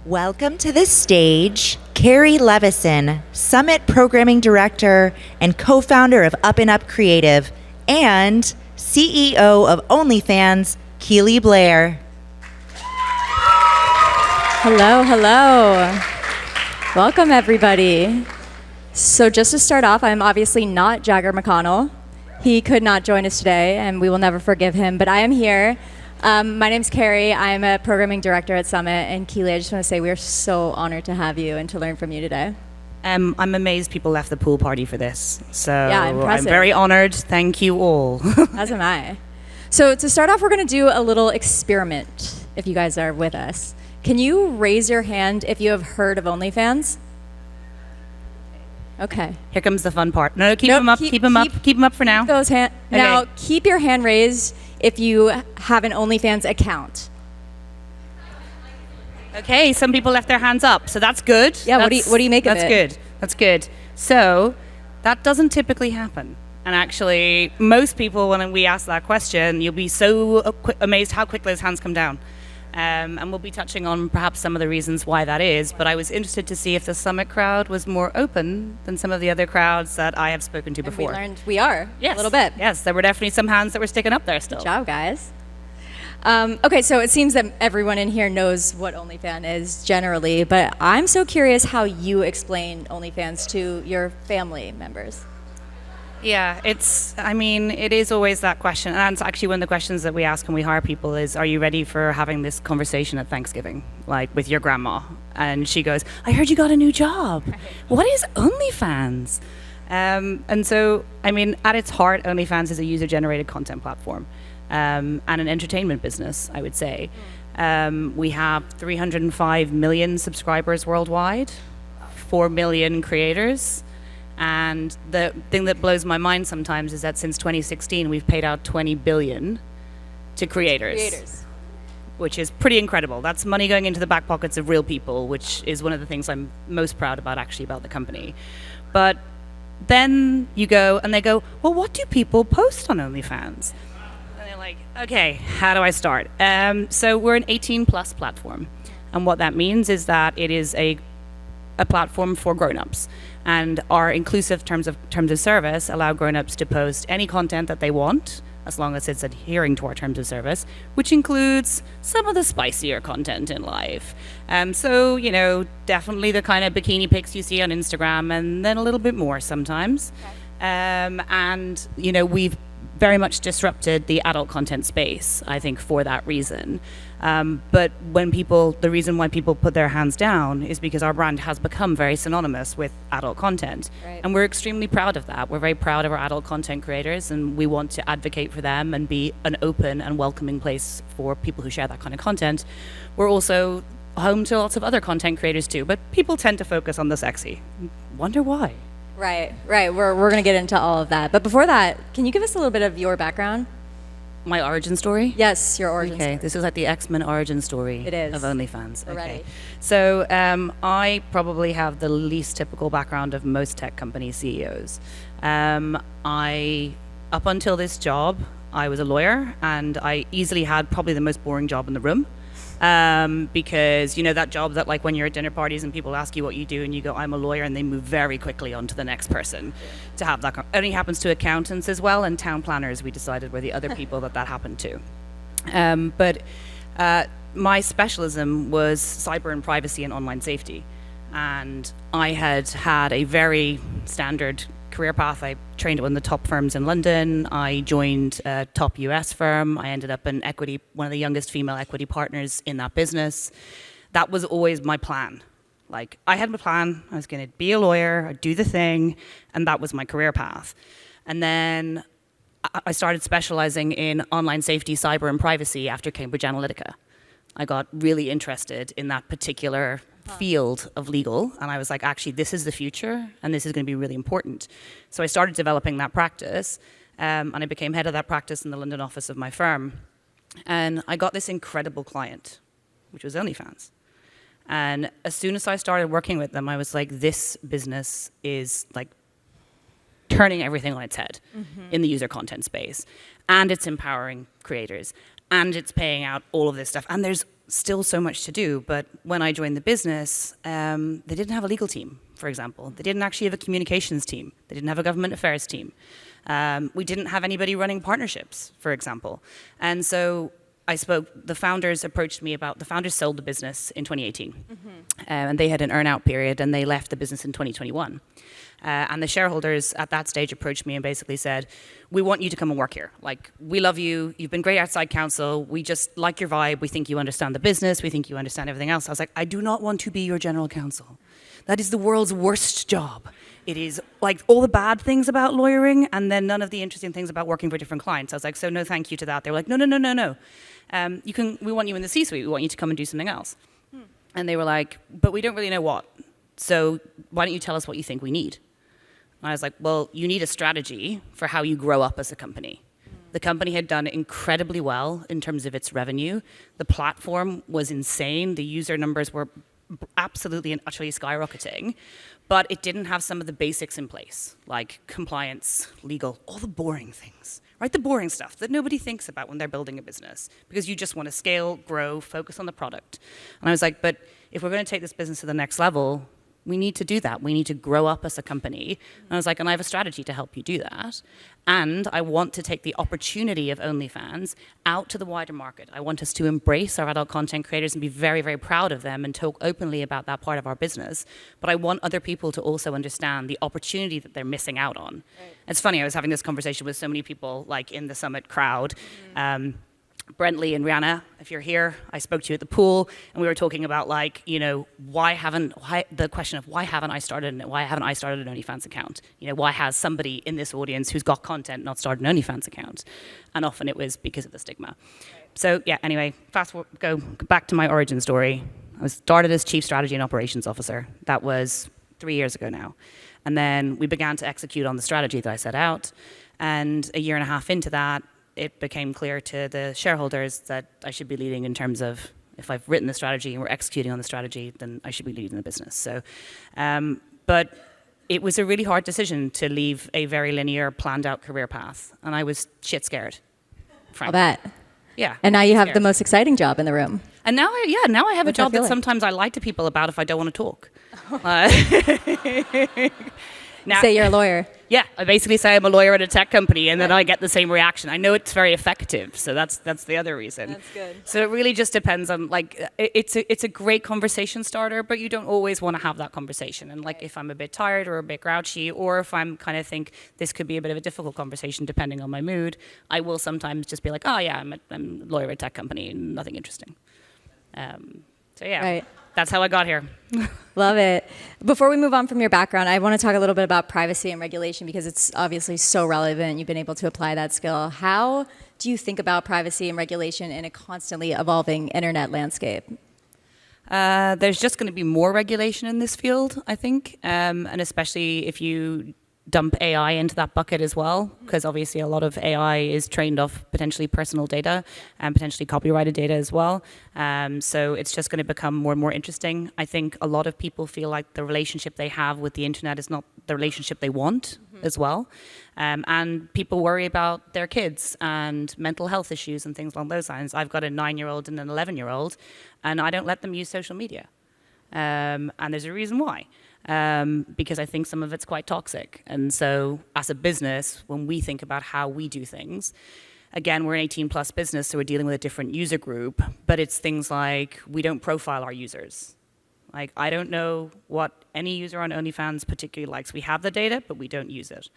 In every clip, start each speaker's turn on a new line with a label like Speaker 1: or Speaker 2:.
Speaker 1: Welcome to the stage, Carrie Levison, Summit Programming Director and co-founder of Up and Up Creative, and CEO of OnlyFans, Keily Blair.
Speaker 2: Hello, hello. Welcome, everybody. So just to start off, I'm obviously not Jagger McConnell. He could not join us today, and we will never forgive him, but I am here. My name's Carrie. I'm a programming director at Summit, and Keely, I just want to say we are so honored to have you and to learn from you today.
Speaker 3: I'm amazed people left the pool party for this. So
Speaker 2: Yeah, impressive.
Speaker 3: I'm very honored. Thank you all.
Speaker 2: As am I. So to start off, we're going to do a little experiment, if you guys are with us. Can you raise your hand if you have heard of OnlyFans? Okay.
Speaker 3: Here comes the fun part. No, keep
Speaker 2: Nope,
Speaker 3: them up. Keep them up. Keep them up for now.
Speaker 2: Those hand.
Speaker 3: Okay.
Speaker 2: Now, keep your hand raised if you have an OnlyFans account.
Speaker 3: Okay, some people left their hands up, so that's good.
Speaker 2: Yeah, what do you make of
Speaker 3: that's
Speaker 2: it?
Speaker 3: That's good. That's good. So that doesn't typically happen. And actually, most people, when we ask that question, you'll be so amazed how quickly those hands come down. And we'll be touching on perhaps some of the reasons why that is, but I was interested to see if the Summit crowd was more open than some of the other crowds that I have spoken to before.
Speaker 2: We learned we are,
Speaker 3: Yes.
Speaker 2: a little bit.
Speaker 3: Yes, there were definitely some hands that were sticking up there still.
Speaker 2: Good job, guys. Okay, so it seems that everyone in here knows what OnlyFans is generally, but I'm so curious how you explain OnlyFans to your family members.
Speaker 3: Yeah, it is always that question. And it's actually one of the questions that we ask when we hire people is, are you ready for having this conversation at Thanksgiving, like with your grandma? And she goes, I heard you got a new job. What is OnlyFans? And so, at its heart, OnlyFans is a user-generated content platform and an entertainment business, I would say. We have 305 million subscribers worldwide, 4 million creators. And the thing that blows my mind sometimes is that since 2016, we've paid out $20 billion to creators, which is pretty incredible. That's money going into the back pockets of real people, which is one of the things I'm most proud about, actually, about the company. But then you go, and they go, well, what do people post on OnlyFans? And they're like, okay, how do I start? So we're an 18-plus platform. And what that means is that it is a platform for grown-ups. And our inclusive terms of service allow grown-ups to post any content that they want, as long as it's adhering to our terms of service, which includes some of the spicier content in life. So, definitely the kind of bikini pics you see on Instagram, and then a little bit more sometimes. Okay. We've very much disrupted the adult content space, I think, for that reason. But the reason why people put their hands down is because our brand has become very synonymous with adult content.
Speaker 2: Right.
Speaker 3: And we're extremely proud of that. We're very proud of our adult content creators, and we want to advocate for them and be an open and welcoming place for people who share that kind of content. We're also home to lots of other content creators too, but people tend to focus on the sexy. Wonder why?
Speaker 2: Right. We're going to get into all of that. But before that, can you give us a little bit of your background?
Speaker 3: My origin story?
Speaker 2: Yes, your origin story.
Speaker 3: Okay, this is like the X-Men origin story
Speaker 2: It is.
Speaker 3: of OnlyFans.
Speaker 2: We're ready.
Speaker 3: So I probably have the least typical background of most tech company CEOs. Up until this job, I was a lawyer, and I easily had probably the most boring job in the room. Because that job that, like, when you're at dinner parties and people ask you what you do and you go, I'm a lawyer, and they move very quickly on to the next person to have that. Only happens to accountants as well, and town planners, we decided, were the other people that happened to. But my specialism was cyber and privacy and online safety. And I had a very standard career path. I trained at one of the top firms in London. I joined a top US firm. I ended up in equity, one of the youngest female equity partners in that business. That was always my plan. Like, I had my plan. I was going to be a lawyer, I'd do the thing, and that was my career path. And then I started specializing in online safety, cyber, and privacy after Cambridge Analytica. I got really interested in that particular field of legal, and I was like, actually, this is the future, and this is going to be really important. So I started developing that practice, and I became head of that practice in the London office of my firm. And I got this incredible client, which was OnlyFans. And as soon as I started working with them, I was like, this business is like turning everything on its head in the user content space. And it's empowering creators. And it's paying out all of this stuff. And there's still so much to do. But when I joined the business, they didn't have a legal team, for example. They didn't actually have a communications team. They didn't have a government affairs team. We didn't have anybody running partnerships, for example. And so the founders approached me the founders sold the business in 2018. And they had an earn-out period, and they left the business in 2021. And the shareholders at that stage approached me and basically said, we want you to come and work here. Like, we love you. You've been great outside counsel. We just like your vibe. We think you understand the business. We think you understand everything else. I was like, I do not want to be your general counsel. That is the world's worst job. It is like all the bad things about lawyering and then none of the interesting things about working for different clients. I was like, so no thank you to that. They were like, no. We want you in the C-suite. We want you to come and do something else. And they were like, but we don't really know what. So why don't you tell us what you think we need? And I was like, well, you need a strategy for how you grow up as a company. The company had done incredibly well in terms of its revenue. The platform was insane. The user numbers were absolutely and utterly skyrocketing, but it didn't have some of the basics in place, like compliance, legal, all the boring things, right? The boring stuff that nobody thinks about when they're building a business because you just want to scale, grow, focus on the product. And I was like, but if we're going to take this business to the next level, we need to do that. We need to grow up as a company. And I was like, and I have a strategy to help you do that. And I want to take the opportunity of OnlyFans out to the wider market. I want us to embrace our adult content creators and be very, very proud of them and talk openly about that part of our business. But I want other people to also understand the opportunity that they're missing out on. Right. It's funny, I was having this conversation with so many people like in the Summit crowd. Brentley and Rihanna, if you're here, I spoke to you at the pool, and we were talking about like, why haven't I started an OnlyFans account? Why has somebody in this audience who's got content not started an OnlyFans account? And often it was because of the stigma. Right. So yeah, anyway, go back to my origin story. I was started as Chief Strategy and Operations Officer. That was 3 years ago now. And then we began to execute on the strategy that I set out. And a year and a half into that, it became clear to the shareholders that I should be leading in terms of if I've written the strategy and we're executing on the strategy, then I should be leading the business. So, but it was a really hard decision to leave a very linear, planned out career path. And I was shit scared, frankly.
Speaker 2: I'll bet.
Speaker 3: Yeah.
Speaker 2: And now you have the most exciting job in the room.
Speaker 3: And now I have a job that sometimes I lie to people about if I don't want to talk.
Speaker 2: Now, say you're a lawyer.
Speaker 3: Yeah, I basically say I'm a lawyer at a tech company, and then I get the same reaction. I know it's very effective, so that's the other reason.
Speaker 2: That's good.
Speaker 3: So it really just depends on it's a great conversation starter, but you don't always want to have that conversation. And if I'm a bit tired or a bit grouchy, or if I'm kind of think this could be a bit of a difficult conversation depending on my mood, I will sometimes just be like, oh yeah, I'm a lawyer at a tech company, nothing interesting. So yeah. Right. That's how I got here.
Speaker 2: Love it. Before we move on from your background, I want to talk a little bit about privacy and regulation because it's obviously so relevant. You've been able to apply that skill. How do you think about privacy and regulation in a constantly evolving internet landscape?
Speaker 3: There's just going to be more regulation in this field, I think, and especially if you dump AI into that bucket as well, because obviously a lot of AI is trained off potentially personal data and potentially copyrighted data as well. So it's just going to become more and more interesting. I think a lot of people feel like the relationship they have with the internet is not the relationship they want as well. And people worry about their kids and mental health issues and things along those lines. I've got a 9-year-old and an 11-year-old, and I don't let them use social media. And there's a reason why. Because I think some of it's quite toxic. And so as a business, when we think about how we do things, again, we're an 18+ business, so we're dealing with a different user group, but it's things like we don't profile our users. Like, I don't know what any user on OnlyFans particularly likes. We have the data, but we don't use it.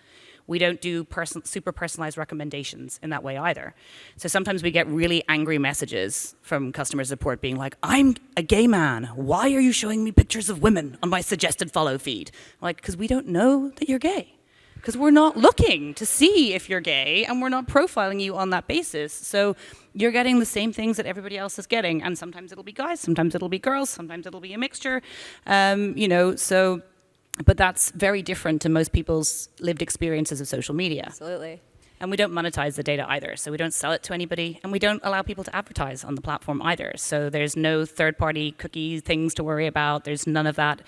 Speaker 3: We don't do super personalized recommendations in that way either. So sometimes we get really angry messages from customer support being like, I'm a gay man. Why are you showing me pictures of women on my suggested follow feed? Like, because we don't know that you're gay. Because we're not looking to see if you're gay, and we're not profiling you on that basis. So you're getting the same things that everybody else is getting. And sometimes it'll be guys, sometimes it'll be girls, sometimes it'll be a mixture. But that's very different to most people's lived experiences of social media.
Speaker 2: Absolutely.
Speaker 3: And we don't monetize the data either. So we don't sell it to anybody, and we don't allow people to advertise on the platform either. So there's no third-party cookie things to worry about. There's none of that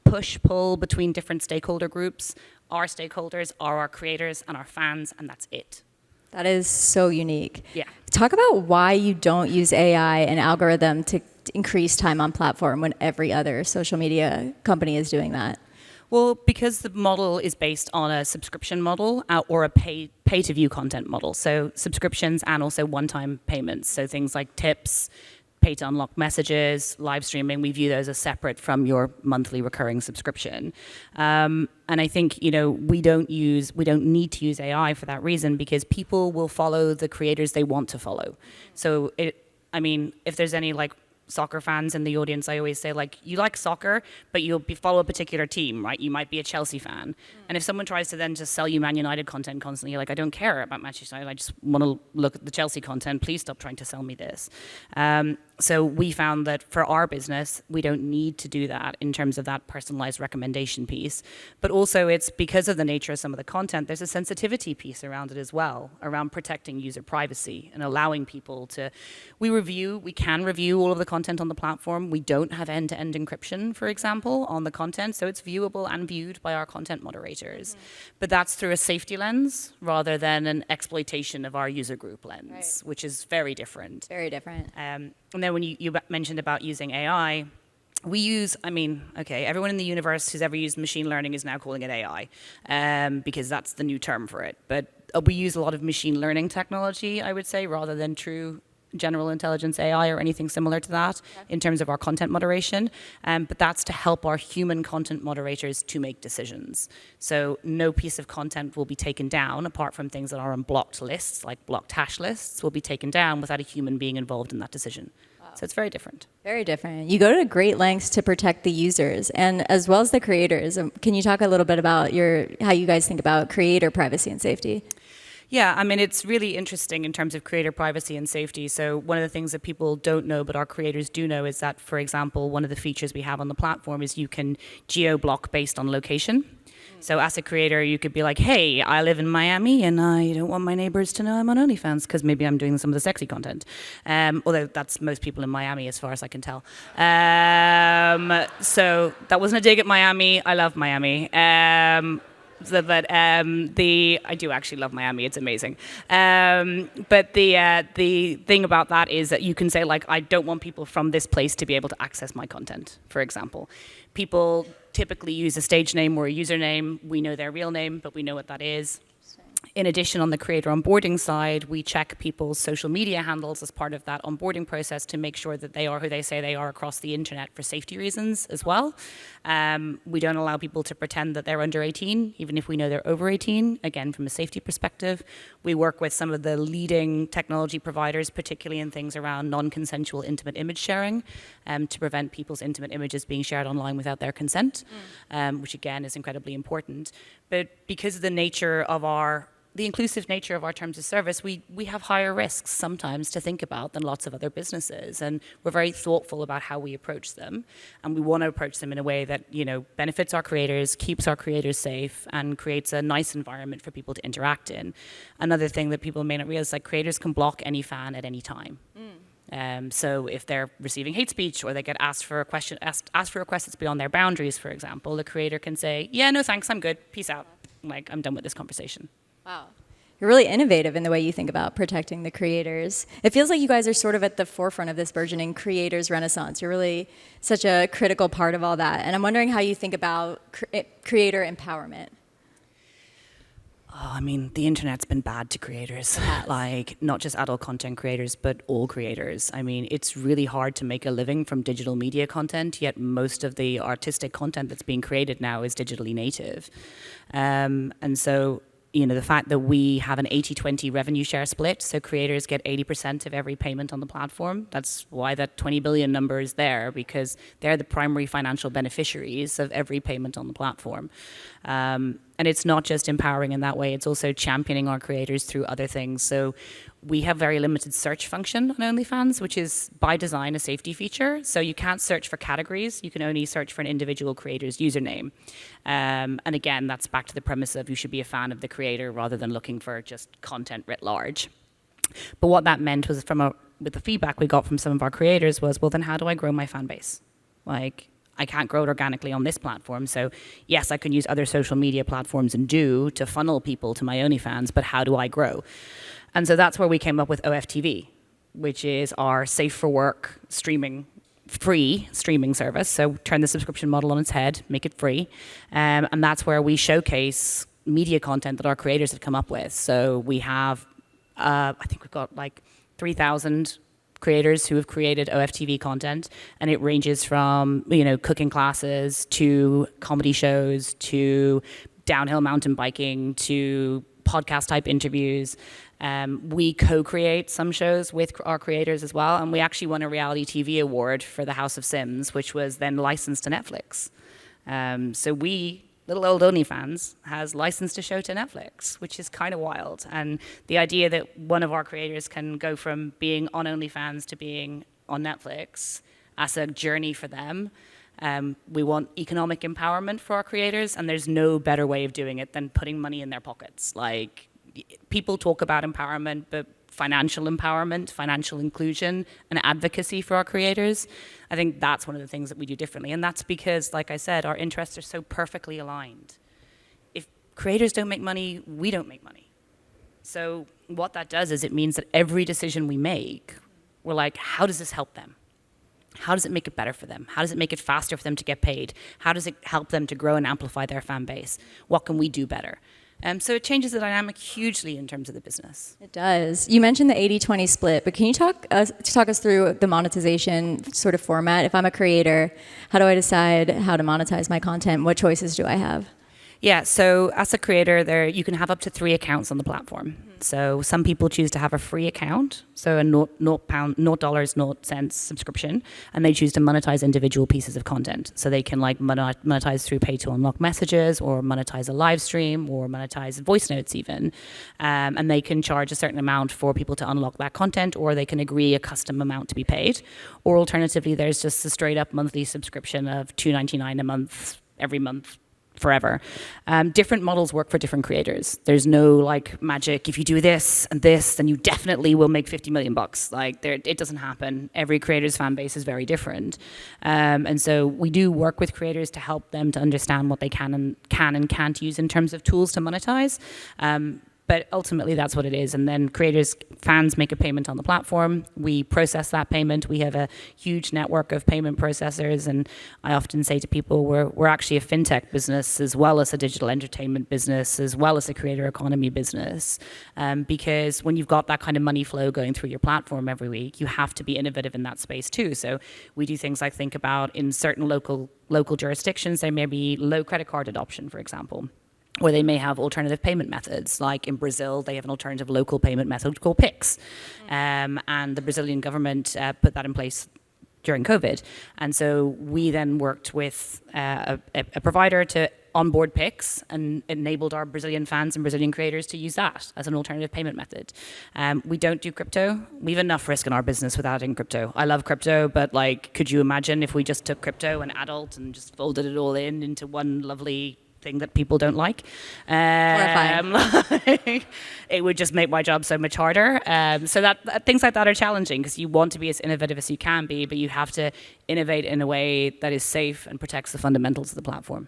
Speaker 3: push-pull between different stakeholder groups. Our stakeholders are our creators and our fans, and that's it.
Speaker 2: That is so unique.
Speaker 3: Yeah.
Speaker 2: Talk about why you don't use AI and algorithm to increase time on platform when every other social media company is doing that.
Speaker 3: Well, because the model is based on a subscription model or a pay-to-view content model. So subscriptions and also one-time payments. So things like tips, pay-to-unlock messages, live streaming, we view those as separate from your monthly recurring subscription. And I think, we don't need to use AI for that reason, because people will follow the creators they want to follow. So if there's any soccer fans in the audience, I always say, you like soccer, but you'll follow a particular team, right? You might be a Chelsea fan. And if someone tries to then just sell you Man United content constantly, you're like, I don't care about Manchester United, I just want to look at the Chelsea content, please stop trying to sell me this. So we found that for our business, we don't need to do that in terms of that personalized recommendation piece. But also it's because of the nature of some of the content, there's a sensitivity piece around it as well, around protecting user privacy and allowing people to, we can review all of the content on the platform. We don't have end-to-end encryption, for example, on the content. So it's viewable and viewed by our content moderators. But that's through a safety lens rather than an exploitation of our user group lens, which is very different.
Speaker 2: Very different.
Speaker 3: And then when you mentioned about using AI, we use, everyone in the universe who's ever used machine learning is now calling it AI, because that's the new term for it. But we use a lot of machine learning technology, I would say, rather than true general intelligence AI or anything similar to that in terms of our content moderation. But that's to help our human content moderators to make decisions. So no piece of content will be taken down, apart from things that are on blocked lists, like blocked hash lists, will be taken down without a human being involved in that decision. So it's very different.
Speaker 2: Very different. You go to great lengths to protect the users and as well as the creators. Can you talk a little bit about how you guys think about creator privacy and safety?
Speaker 3: Yeah, it's really interesting in terms of creator privacy and safety. So one of the things that people don't know, but our creators do know, is that, for example, one of the features we have on the platform is you can geo-block based on location. So as a creator, you could be like, hey, I live in Miami and I don't want my neighbors to know I'm on OnlyFans because maybe I'm doing some of the sexy content. Although that's most people in Miami as far as I can tell. So that wasn't a dig at Miami. I love Miami. I do actually love Miami. It's amazing. But the thing about that is that you can say, I don't want people from this place to be able to access my content, for example. People typically use a stage name or a username. We know their real name, but we know what that is. In addition, on the creator onboarding side, we check people's social media handles as part of that onboarding process to make sure that they are who they say they are across the internet for safety reasons as well. We don't allow people to pretend that they're under 18, even if we know they're over 18, again, from a safety perspective. We work with some of the leading technology providers, particularly in things around non-consensual intimate image sharing, to prevent people's intimate images being shared online without their consent, which again is incredibly important. But because of the nature of the inclusive nature of our terms of service, we have higher risks sometimes to think about than lots of other businesses. And we're very thoughtful about how we approach them. And we want to approach them in a way that, benefits our creators, keeps our creators safe, and creates a nice environment for people to interact in. Another thing that people may not realize, creators can block any fan at any time. So if they're receiving hate speech or they get asked for a request that's beyond their boundaries, for example, the creator can say, yeah, no thanks, I'm good, peace out. I'm done with this conversation.
Speaker 2: Wow. You're really innovative in the way you think about protecting the creators. It feels like you guys are sort of at the forefront of this burgeoning creators renaissance. You're really such a critical part of all that. And I'm wondering how you think about creator empowerment.
Speaker 3: The internet's been bad to creators, not just adult content creators, but all creators. It's really hard to make a living from digital media content, yet most of the artistic content that's being created now is digitally native. And so, the fact that we have an 80-20 revenue share split, so creators get 80% of every payment on the platform. That's why that 20 billion number is there, because they're the primary financial beneficiaries of every payment on the platform. And it's not just empowering in that way, it's also championing our creators through other things. So we have very limited search function on OnlyFans, which is by design a safety feature. So you can't search for categories, you can only search for an individual creator's username. And again, that's back to the premise of you should be a fan of the creator rather than looking for just content writ large. But what that meant was with the feedback we got from some of our creators was, well, then how do I grow my fan base? I can't grow it organically on this platform. So yes, I can use other social media platforms to funnel people to my OnlyFans, but how do I grow? And so that's where we came up with OFTV, which is our safe for work free streaming service. So turn the subscription model on its head, make it free. And that's where we showcase media content that our creators have come up with. So we have, I think we've got like 3,000 creators who have created OFTV content, and it ranges from, cooking classes to comedy shows to downhill mountain biking to podcast type interviews. We co-create some shows with our creators as well, and we actually won a reality TV award for the House of Sims, which was then licensed to Netflix. So we, little old OnlyFans, has licensed a show to Netflix, which is kind of wild. And the idea that one of our creators can go from being on OnlyFans to being on Netflix as a journey for them. We want economic empowerment for our creators, and there's no better way of doing it than putting money in their pockets. Like, people talk about empowerment, but financial empowerment, financial inclusion, and advocacy for our creators, I think that's one of the things that we do differently. And that's because, like I said, our interests are so perfectly aligned. If creators don't make money, we don't make money. So what that does is it means that every decision we make, we're like, how does this help them? How does it make it better for them? How does it make it faster for them to get paid? How does it help them to grow and amplify their fan base? What can we do better? So it changes the dynamic hugely in terms of the business.
Speaker 2: It does. You mentioned the 80-20 split, but can you talk us through the monetization sort of format? If I'm a creator, how do I decide how to monetize my content? What choices do I have?
Speaker 3: Yeah, so as a creator, you can have up to 3 accounts on the platform. So some people choose to have a free account, so a $0, 0 cents subscription, and they choose to monetize individual pieces of content. So they can like monetize through pay to unlock messages, or monetize a live stream, or monetize voice notes even. And they can charge a certain amount for people to unlock that content, or they can agree a custom amount to be paid. Or alternatively, there's just a straight up monthly subscription of $2.99 a month, every month, forever. Different models work for different creators. There's no like magic, if you do this and this, then you definitely will make 50 million bucks. Like, it doesn't happen. Every creator's fan base is very different. And so we do work with creators to help them to understand what they can and can't use in terms of tools to monetize. But ultimately, that's what it is. And then fans make a payment on the platform. We process that payment. We have a huge network of payment processors. And I often say to people, we're actually a fintech business, as well as a digital entertainment business, as well as a creator economy business. Because when you've got that kind of money flow going through your platform every week, you have to be innovative in that space too. So we do things like think about, in certain local jurisdictions, there may be low credit card adoption, for example. Or they may have alternative payment methods. Like in Brazil, they have an alternative local payment method called Pix. And the Brazilian government put that in place during COVID. And so we then worked with a provider to onboard Pix, and enabled our Brazilian fans and Brazilian creators to use that as an alternative payment method. We don't do crypto. We have enough risk in our business without adding crypto. I love crypto, but like, could you imagine if we just took crypto and adult and just folded it all into one lovely thing that people don't like? It would just make my job so much harder. So that things like that are challenging, because you want to be as innovative as you can be, but you have to innovate in a way that is safe and protects the fundamentals of the platform.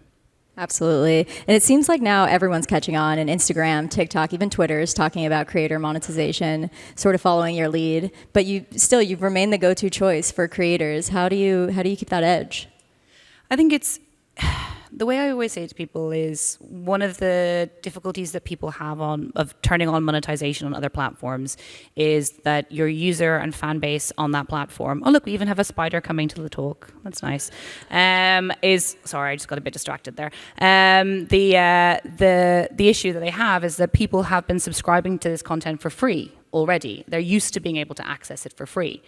Speaker 2: Absolutely. And it seems like now everyone's catching on, and Instagram, TikTok, even Twitter is talking about creator monetization, sort of following your lead. But you've remained the go-to choice for creators. How do you keep that edge?
Speaker 3: I think it's the way I always say to people is, one of the difficulties that people have of turning on monetization on other platforms is that your user and fan base on that platform, oh look, we even have a spider coming to the talk, that's nice, sorry, I just got a bit distracted there. The issue that they have is that people have been subscribing to this content for free already. They're used to being able to access it for free.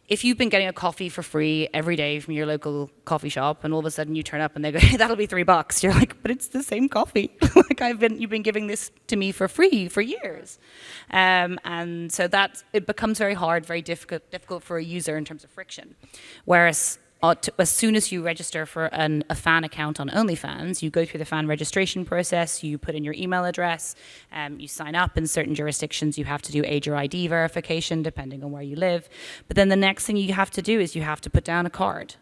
Speaker 3: If you've been getting a coffee for free every day from your local coffee shop, and all of a sudden you turn up and they go, hey, that'll be $3, you're like, but it's the same coffee. Like, you've been giving this to me for free for years. And so it becomes very hard, very difficult for a user in terms of friction. Whereas as soon as you register for a fan account on OnlyFans, you go through the fan registration process, you put in your email address, you sign up. In certain jurisdictions, you have to do age or ID verification, depending on where you live. But then the next thing you have to do is you have to put down a card.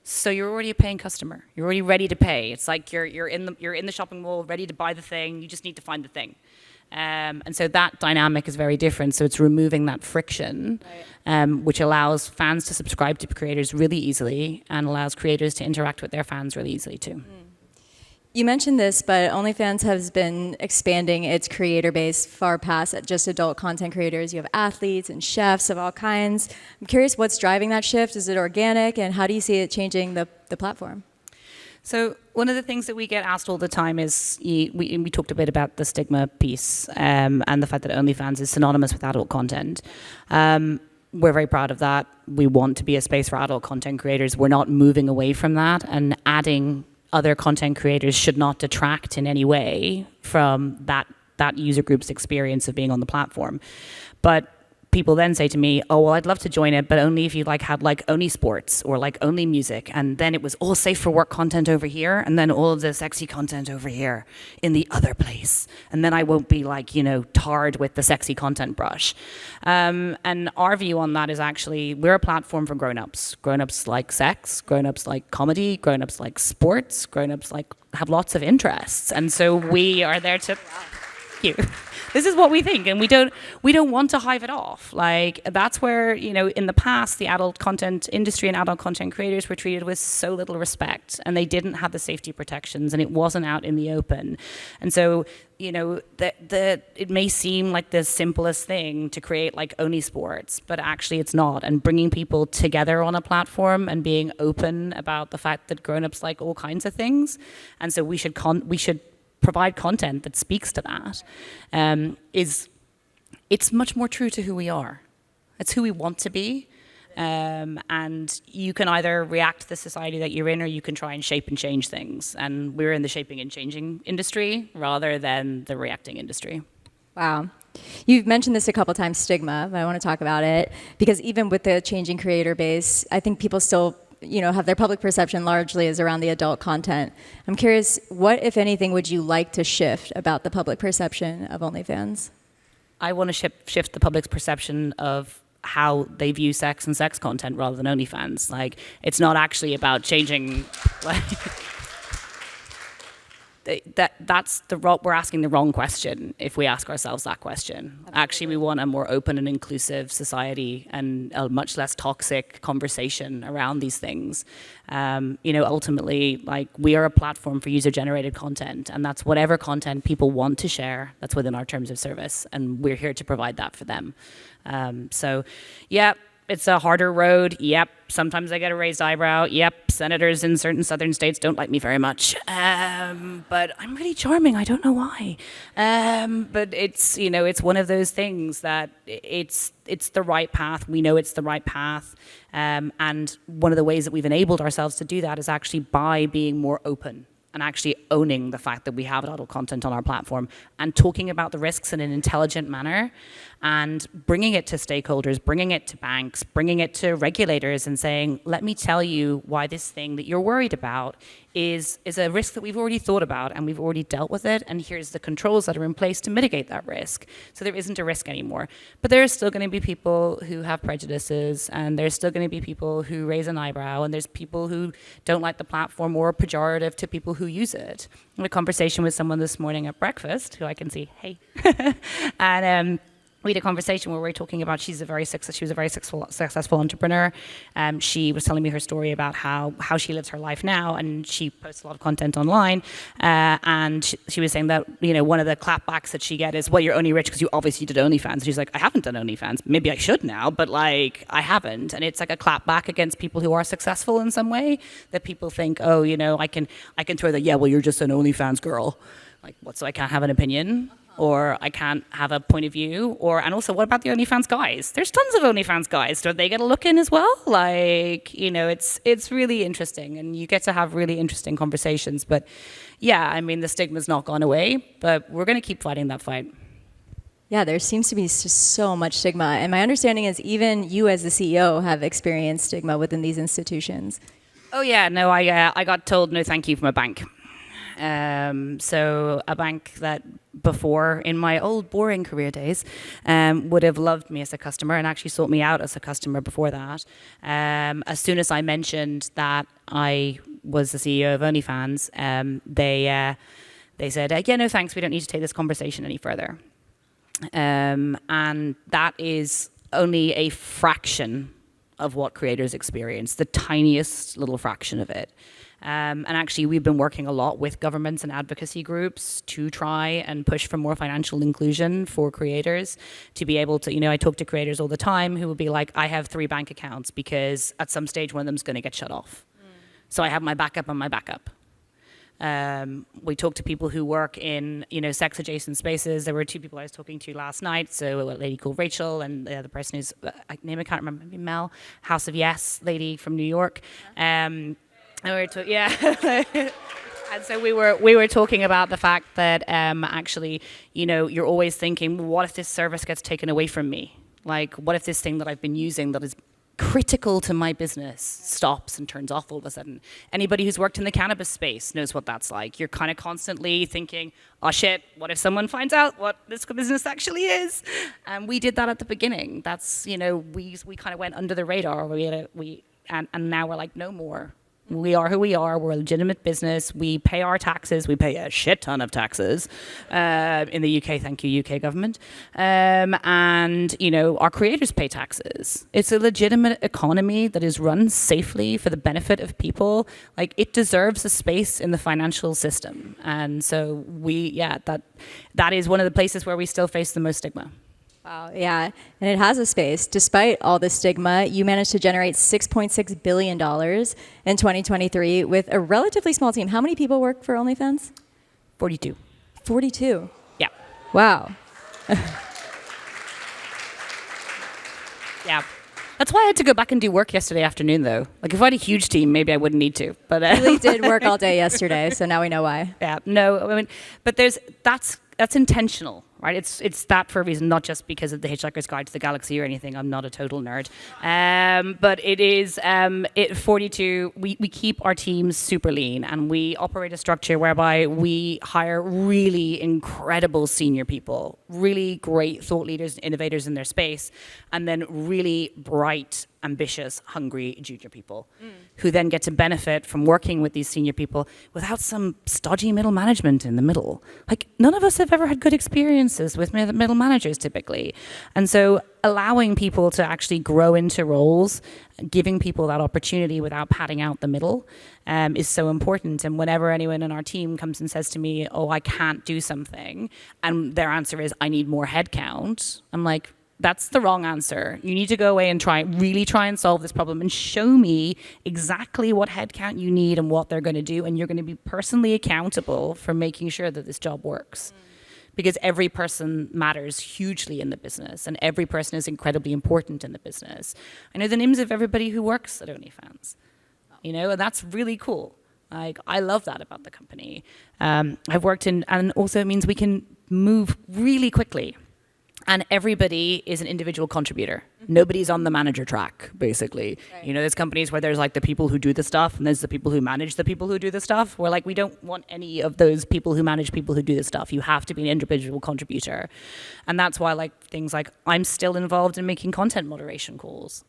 Speaker 3: So you're already a paying customer. You're already ready to pay. It's like you're in the shopping mall, ready to buy the thing. You just need to find the thing. And so that dynamic is very different. So it's removing that friction, which allows fans to subscribe to creators really easily and allows creators to interact with their fans really easily too.
Speaker 2: You mentioned this, but OnlyFans has been expanding its creator base far past just adult content creators. You have athletes and chefs of all kinds. I'm curious what's driving that shift. Is it organic, and how do you see it changing the platform?
Speaker 3: So one of the things that we get asked all the time is, we talked a bit about the stigma piece and the fact that OnlyFans is synonymous with adult content. We're very proud of that. We want to be a space for adult content creators. We're not moving away from that, and adding other content creators should not detract in any way from that user group's experience of being on the platform. But people then say to me, oh, well, I'd love to join it, but only if you had only sports or only music. And then it was all safe for work content over here, and then all of the sexy content over here in the other place. And then I won't be tarred with the sexy content brush. And our view on that is actually, we're a platform for grown-ups. Grown-ups like sex, grown-ups like comedy, grown-ups like sports, grown-ups have lots of interests. And so we are there to... You. This is what we think, and we don't want to hive it off. That's where, in the past, the adult content industry and adult content creators were treated with so little respect, and they didn't have the safety protections, and it wasn't out in the open. And so, it may seem like the simplest thing to create only sports, but actually it's not. And bringing people together on a platform and being open about the fact that grown-ups like all kinds of things, and so we should provide content that speaks to that, it's much more true to who we are. It's who we want to be. And you can either react to the society that you're in, or you can try and shape and change things. And we're in the shaping and changing industry rather than the reacting industry.
Speaker 2: Wow. You've mentioned this a couple times, stigma, but I want to talk about it because even with the changing creator base, I think people still have their public perception largely is around the adult content. I'm curious, what, if anything, would you like to shift about the public perception of OnlyFans?
Speaker 3: I want to shift the public's perception of how they view sex and sex content rather than OnlyFans. It's not actually about changing... we're asking the wrong question if we ask ourselves that question. Absolutely. Actually, we want a more open and inclusive society and a much less toxic conversation around these things. Ultimately, we are a platform for user-generated content, and that's whatever content people want to share, that's within our terms of service, and we're here to provide that for them. It's a harder road. Yep. Sometimes I get a raised eyebrow. Yep. Senators in certain southern states don't like me very much. But I'm really charming. I don't know why. But it's one of those things that it's the right path. We know it's the right path. And one of the ways that we've enabled ourselves to do that is actually by being more open and actually owning the fact that we have adult content on our platform and talking about the risks in an intelligent manner and bringing it to stakeholders, bringing it to banks, bringing it to regulators and saying, let me tell you why this thing that you're worried about is a risk that we've already thought about and we've already dealt with it, and here's the controls that are in place to mitigate that risk. So there isn't a risk anymore. But there are still going to be people who have prejudices, and there's still going to be people who raise an eyebrow, and there's people who don't like the platform or are pejorative to people who use it. I had a conversation with someone this morning at breakfast, who I can see, hey, and we had a conversation where we were talking about she was a very successful entrepreneur. She was telling me her story about how she lives her life now, and she posts a lot of content online. And she was saying that one of the clapbacks that she get is, well, you're only rich because you obviously did OnlyFans. And she's like, I haven't done OnlyFans. Maybe I should now, but I haven't. And it's like a clapback against people who are successful in some way. That people think, oh, I can throw the, yeah, well, you're just an OnlyFans girl. What? So I can't have an opinion? Or I can't have a point of view, and also, what about the OnlyFans guys? There's tons of OnlyFans guys. Do they get a look in as well? It's really interesting, and you get to have really interesting conversations. But yeah, the stigma's not gone away, but we're going to keep fighting that fight.
Speaker 2: Yeah, there seems to be just so much stigma, and my understanding is even you as the CEO have experienced stigma within these institutions.
Speaker 3: Oh yeah, no, I got told no thank you from a bank. So a bank that before, in my old boring career days, would have loved me as a customer and actually sought me out as a customer before that. As soon as I mentioned that I was the CEO of OnlyFans, they said, yeah, no thanks, we don't need to take this conversation any further. And that is only a fraction of what creators experience, the tiniest little fraction of it. And actually, we've been working a lot with governments and advocacy groups to try and push for more financial inclusion for creators to be able to, I talk to creators all the time who will be like, I have 3 bank accounts because at some stage one of them's going to get shut off. So I have my backup on my backup. We talk to people who work in, sex adjacent spaces. There were 2 people I was talking to last night. So a lady called Rachel and the other person who's, I can't remember, maybe Mel, House of Yes lady from New York. And we were and so we were talking about the fact that actually, you're always thinking, well, what if this service gets taken away from me? Like, what if this thing that I've been using that is critical to my business stops and turns off all of a sudden? Anybody who's worked in the cannabis space knows what that's like. You're kind of constantly thinking, oh shit, what if someone finds out what this business actually is? And we did that at the beginning. That's, we kind of went under the radar. And now we're like, no more. We are who we are. We're a legitimate business. We pay our taxes. We pay a shit ton of taxes in the UK. Thank you, UK government. And, our creators pay taxes. It's a legitimate economy that is run safely for the benefit of people. Like, it deserves a space in the financial system. And so that is one of the places where we still face the most stigma.
Speaker 2: Wow, yeah, and it has a space. Despite all the stigma, you managed to generate $6.6 billion in 2023 with a relatively small team. How many people work for OnlyFans?
Speaker 3: 42.
Speaker 2: 42?
Speaker 3: Yeah.
Speaker 2: Wow.
Speaker 3: Yeah. That's why I had to go back and do work yesterday afternoon, though. Like, if I had a huge team, maybe I wouldn't need to. But
Speaker 2: Keily did work all day yesterday, so now we know why.
Speaker 3: Yeah, no, but that's intentional, right? It's that for a reason, not just because of the Hitchhiker's Guide to the Galaxy or anything. I'm not a total nerd. But it is, 42, we keep our teams super lean, and we operate a structure whereby we hire really incredible senior people, really great thought leaders and innovators in their space, and then really bright, ambitious, hungry junior people who then get to benefit from working with these senior people without some stodgy middle management in the middle. Like, none of us have ever had good experiences with middle managers typically. And so allowing people to actually grow into roles, giving people that opportunity without padding out the middle is so important. And whenever anyone in our team comes and says to me, oh, I can't do something, and their answer is, I need more headcount, I'm like, that's the wrong answer. You need to go away and really try and solve this problem and show me exactly what headcount you need and what they're going to do. And you're going to be personally accountable for making sure that this job works. Because every person matters hugely in the business, and every person is incredibly important in the business. I know the names of everybody who works at OnlyFans, and that's really cool. Like, I love that about the company. I've worked in, and also it means we can move really quickly. And everybody is an individual contributor. Nobody's on the manager track, basically. Right. There's companies where there's like the people who do the stuff, and there's the people who manage the people who do the stuff. We're like, we don't want any of those people who manage people who do the stuff. You have to be an individual contributor. And that's why things like I'm still involved in making content moderation calls.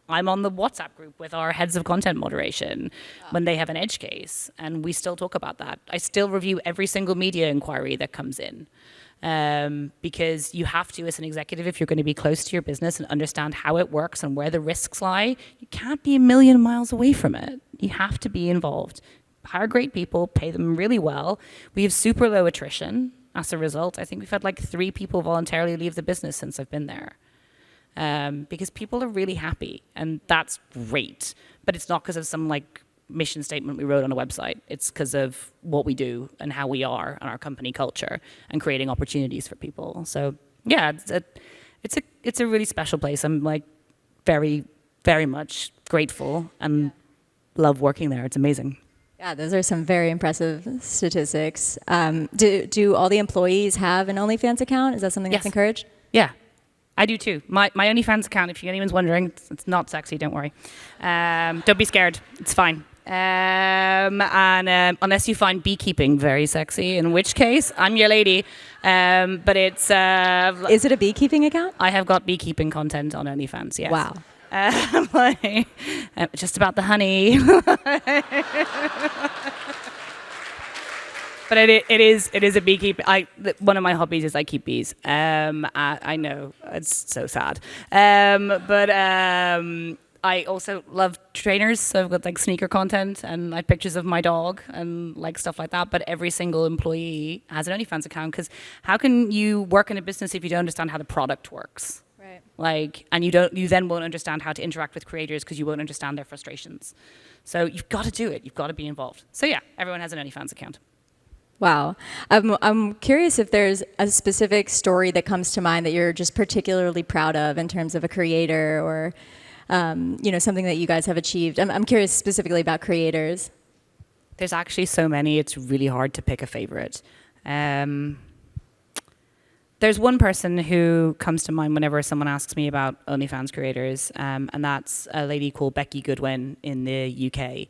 Speaker 3: I'm on the WhatsApp group with our heads of content moderation when they have an edge case, and we still talk about that. I still review every single media inquiry that comes in. Because you have to, as an executive, if you're going to be close to your business and understand how it works and where the risks lie, you can't be a million miles away from it. You have to be involved. Hire great people, pay them really well. We have super low attrition as a result. I think we've had like 3 people voluntarily leave the business since I've been there. Because people are really happy, and that's great. But it's not because of some mission statement we wrote on a website. It's because of what we do and how we are and our company culture and creating opportunities for people. So yeah, it's a really special place. I'm very, very much grateful and love working there. It's amazing.
Speaker 2: Yeah, those are some very impressive statistics. Do all the employees have an OnlyFans account? Is that something that's encouraged?
Speaker 3: Yeah. I do too. My OnlyFans account, if anyone's wondering, it's not sexy, don't worry. Don't be scared, it's fine. And unless you find beekeeping very sexy, in which case I'm your lady. But it's
Speaker 2: is it a beekeeping account?
Speaker 3: I have got beekeeping content on OnlyFans. Yes.
Speaker 2: Wow.
Speaker 3: Just about the honey. But it is a beekeeper. One of my hobbies is I keep bees. I know it's so sad, but I also love trainers. So I've got like sneaker content and like pictures of my dog and like stuff like that. But every single employee has an OnlyFans account, because how can you work in a business if you don't understand how the product works?
Speaker 2: Right.
Speaker 3: Like, and you then won't understand how to interact with creators because you won't understand their frustrations. So you've got to do it. You've got to be involved. So yeah, everyone has an OnlyFans account.
Speaker 2: Wow. I'm curious if there's a specific story that comes to mind that you're just particularly proud of in terms of a creator or, something that you guys have achieved. I'm curious specifically about creators.
Speaker 3: There's actually so many, it's really hard to pick a favorite. There's one person who comes to mind whenever someone asks me about OnlyFans creators, and that's a lady called Becky Goodwin in the UK.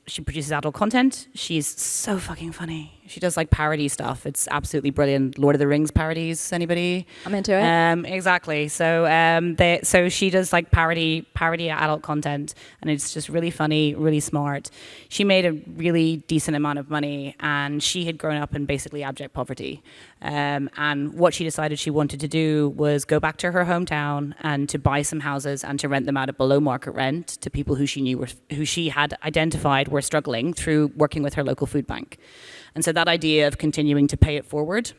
Speaker 3: She produces adult content. She's so fucking funny. She does like parody stuff. It's absolutely brilliant. Lord of the Rings parodies. Anybody?
Speaker 2: I'm into it.
Speaker 3: Exactly. So she does like parody adult content, and it's just really funny, really smart. She made a really decent amount of money, and she had grown up in basically abject poverty. And what she decided she wanted to do was go back to her hometown and to buy some houses and to rent them out at below market rent to people who she had identified were struggling through working with her local food bank. And so that idea of continuing to pay it forward,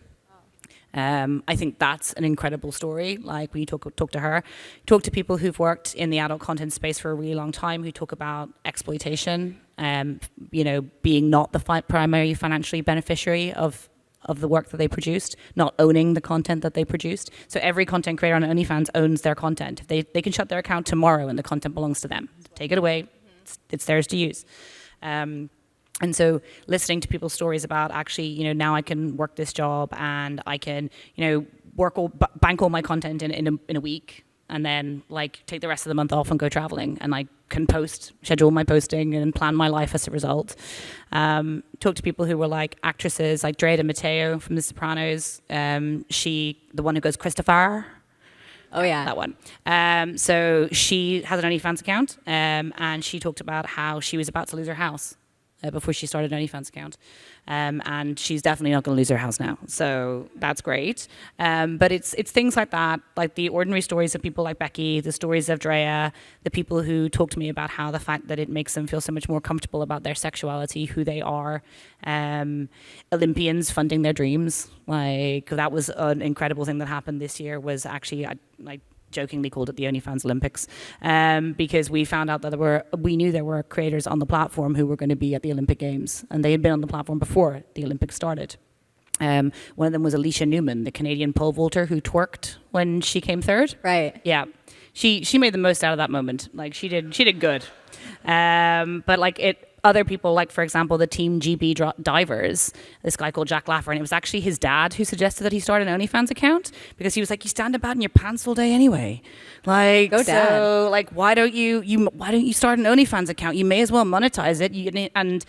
Speaker 3: I think that's an incredible story. Like when you talk to her, talk to people who've worked in the adult content space for a really long time, who talk about exploitation, being not the primary financially beneficiary of the work that they produced, not owning the content that they produced. So every content creator on OnlyFans owns their content. They can shut their account tomorrow and the content belongs to them. Take it away, it's theirs to use. And so listening to people's stories about actually, now I can work this job and I can, bank all my content in a week, and then like take the rest of the month off and go traveling, and I can schedule my posting and plan my life as a result. Talk to people who were like actresses, like Drea de Matteo from The Sopranos. The one who goes Christopher.
Speaker 2: Oh yeah,
Speaker 3: that one. So she has an OnlyFans account, and she talked about how she was about to lose her house before she started an OnlyFans account, and she's definitely not going to lose her house now. So that's great. But it's things like that, like the ordinary stories of people like Becky, the stories of Drea, the people who talk to me about how the fact that it makes them feel so much more comfortable about their sexuality, who they are. Olympians funding their dreams, like that was an incredible thing that happened this year. Was actually I jokingly called it the OnlyFans Olympics, because we found out that we knew there were creators on the platform who were going to be at the Olympic Games, and they had been on the platform before the Olympics started. One of them was Alicia Newman, the Canadian pole vaulter who twerked when she came third.
Speaker 2: Right.
Speaker 3: Yeah, she made the most out of that moment. Like she did good. But like other people, like for example, the Team GB divers, this guy called Jack Laffer, and it was actually his dad who suggested that he start an OnlyFans account, because he was like, you stand about in your pants all day anyway. Like,
Speaker 2: go dad.
Speaker 3: So like, why don't you start an OnlyFans account? You may as well monetize it. And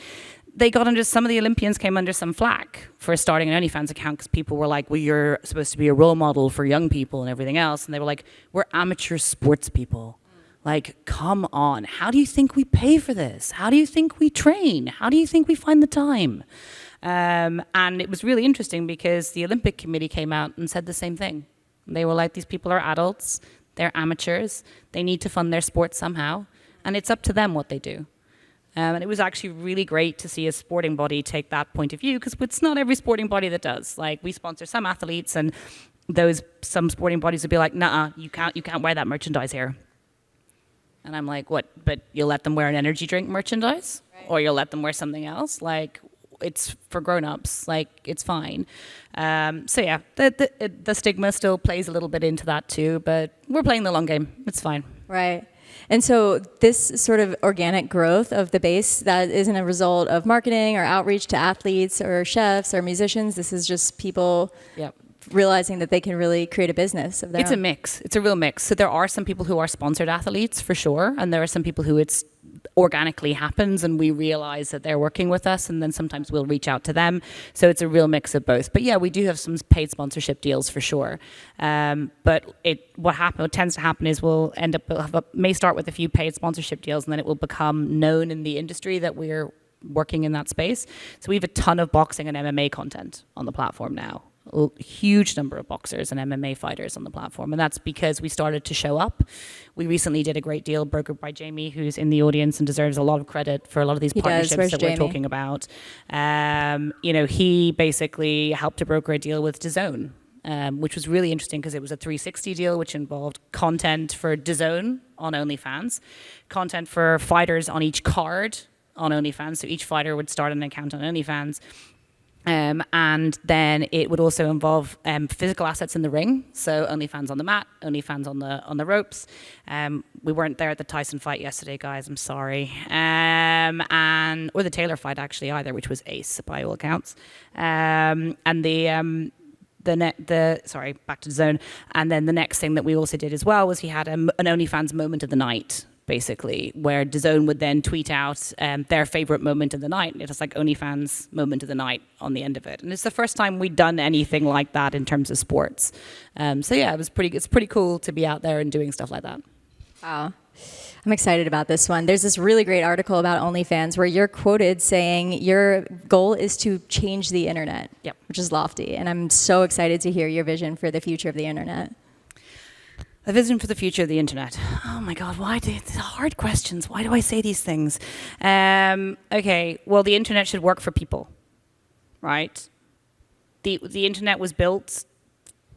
Speaker 3: they got some of the Olympians came under some flack for starting an OnlyFans account, because people were like, well, you're supposed to be a role model for young people and everything else. And they were like, we're amateur sports people. Like, come on. How do you think we pay for this? How do you think we train? How do you think we find the time? And it was really interesting because the Olympic Committee came out and said the same thing. They were like, these people are adults. They're amateurs. They need to fund their sport somehow. And it's up to them what they do. And it was actually really great to see a sporting body take that point of view, because it's not every sporting body that does. Like, we sponsor some athletes, and some sporting bodies would be like, nah, you can't wear that merchandise here. And I'm like, what? But you'll let them wear an energy drink merchandise? Right. Or you'll let them wear something else? Like, it's for grown-ups. Like, it's fine. So yeah, the stigma still plays a little bit into that too, but we're playing the long game. It's fine.
Speaker 2: Right. And so this sort of organic growth of the base, that isn't a result of marketing or outreach to athletes or chefs or musicians. This is just people realizing that they can really create a business of their own.
Speaker 3: It's a mix. It's a real mix. So there are some people who are sponsored athletes for sure, and there are some people who it's organically happens and we realize that they're working with us, and then sometimes we'll reach out to them. So it's a real mix of both. But yeah, we do have some paid sponsorship deals for sure. But what tends to happen is may start with a few paid sponsorship deals, and then it will become known in the industry that we're working in that space. So we have a ton of boxing and MMA content on the platform now. A huge number of boxers and MMA fighters on the platform, and that's because we started to show up. We recently did a great deal brokered by Jamie, who's in the audience and deserves a lot of credit for a lot of these partnerships that we're talking about. He basically helped to broker a deal with DAZN, which was really interesting because it was a 360 deal, which involved content for DAZN on OnlyFans, content for fighters on each card on OnlyFans. So each fighter would start an account on OnlyFans. And then it would also involve physical assets in the ring. So OnlyFans on the mat, OnlyFans on the ropes. We weren't there at the Tyson fight yesterday, guys. I'm sorry. Or the Taylor fight actually either, which was ace by all accounts. Sorry, back to DAZN. And then the next thing that we also did as well was he had an OnlyFans moment of the night, basically, where DAZN would then tweet out their favorite moment of the night. It was like OnlyFans moment of the night on the end of it. And it's the first time we'd done anything like that in terms of sports. So yeah, it's pretty cool to be out there and doing stuff like that.
Speaker 2: Wow. I'm excited about this one. There's this really great article about OnlyFans where you're quoted saying your goal is to change the internet,
Speaker 3: Yep.
Speaker 2: which is lofty. And I'm so excited to hear your vision for the future of the internet.
Speaker 3: A vision for the future of the internet. Oh my God, hard questions. Why do I say these things? Okay, well, the internet should work for people, right? The internet was built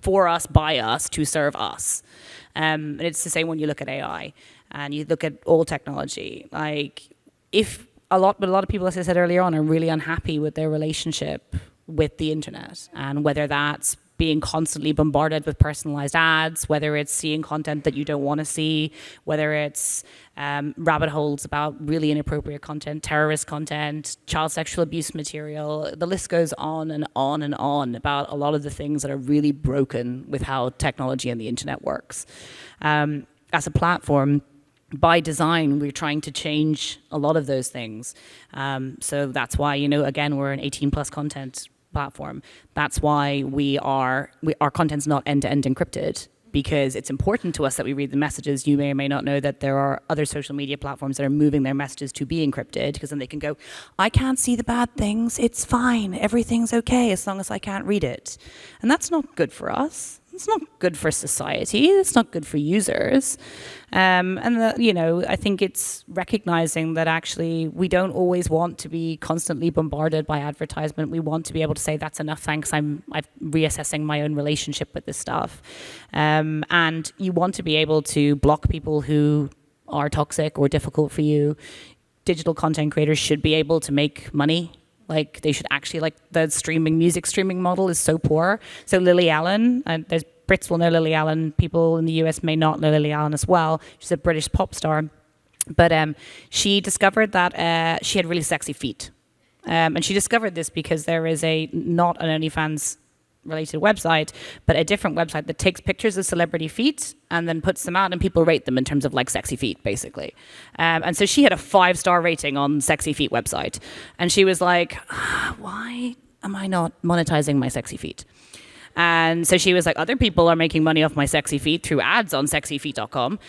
Speaker 3: for us, by us, to serve us. And it's the same when you look at AI and you look at all technology. Like, a lot of people, as I said earlier on, are really unhappy with their relationship with the internet, and whether that's being constantly bombarded with personalized ads, whether it's seeing content that you don't want to see, whether it's rabbit holes about really inappropriate content, terrorist content, child sexual abuse material. The list goes on and on and on about a lot of the things that are really broken with how technology and the internet works. As a platform, by design, we're trying to change a lot of those things. So that's why, again, we're an 18+ content platform. That's why our content's not end-to-end encrypted, because it's important to us that we read the messages. You may or may not know that there are other social media platforms that are moving their messages to be encrypted, because then they can go, I can't see the bad things, it's fine, everything's okay as long as I can't read it. And that's not good for us. It's not good for society. It's not good for users. I think it's recognizing that actually we don't always want to be constantly bombarded by advertisement. We want to be able to say, that's enough, thanks. I'm reassessing my own relationship with this stuff. And you want to be able to block people who are toxic or difficult for you. Digital content creators should be able to make money. Like, they should actually, the music streaming model is so poor. So Lily Allen, there's Brits will know Lily Allen. People in the US may not know Lily Allen as well. She's a British pop star. But she discovered that she had really sexy feet. And she discovered this because there is not an OnlyFans related website, but a different website that takes pictures of celebrity feet and then puts them out, and people rate them in terms of sexy feet, basically. And so she had a 5-star rating on sexy feet website. And she was like, why am I not monetizing my sexy feet? And so she was like, other people are making money off my sexy feet through ads on sexyfeet.com.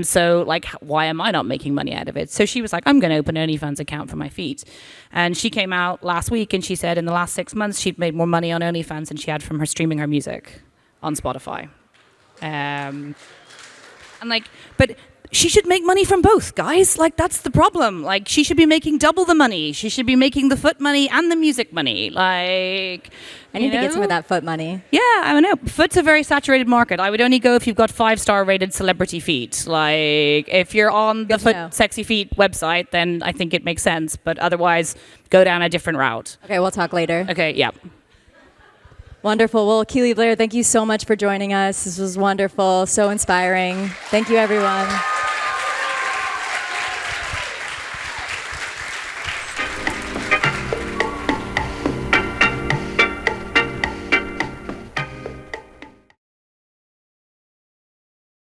Speaker 3: So why am I not making money out of it? So she was like, I'm going to open an OnlyFans account for my feet. And she came out last week and she said in the last 6 months, she'd made more money on OnlyFans than she had from her streaming her music on Spotify. But she should make money from both, guys. That's the problem. She should be making double the money. She should be making the foot money and the music money. I
Speaker 2: need to get some of that foot money.
Speaker 3: Yeah, I don't know. Foot's a very saturated market. I would only go if you've got 5-star rated celebrity feet. If you're on the Foot Sexy Feet website, then I think it makes sense. But otherwise, go down a different route.
Speaker 2: Okay, we'll talk later.
Speaker 3: Okay, yeah.
Speaker 2: Wonderful. Well, Keily Blair, thank you so much for joining us. This was wonderful, so inspiring. Thank you, everyone.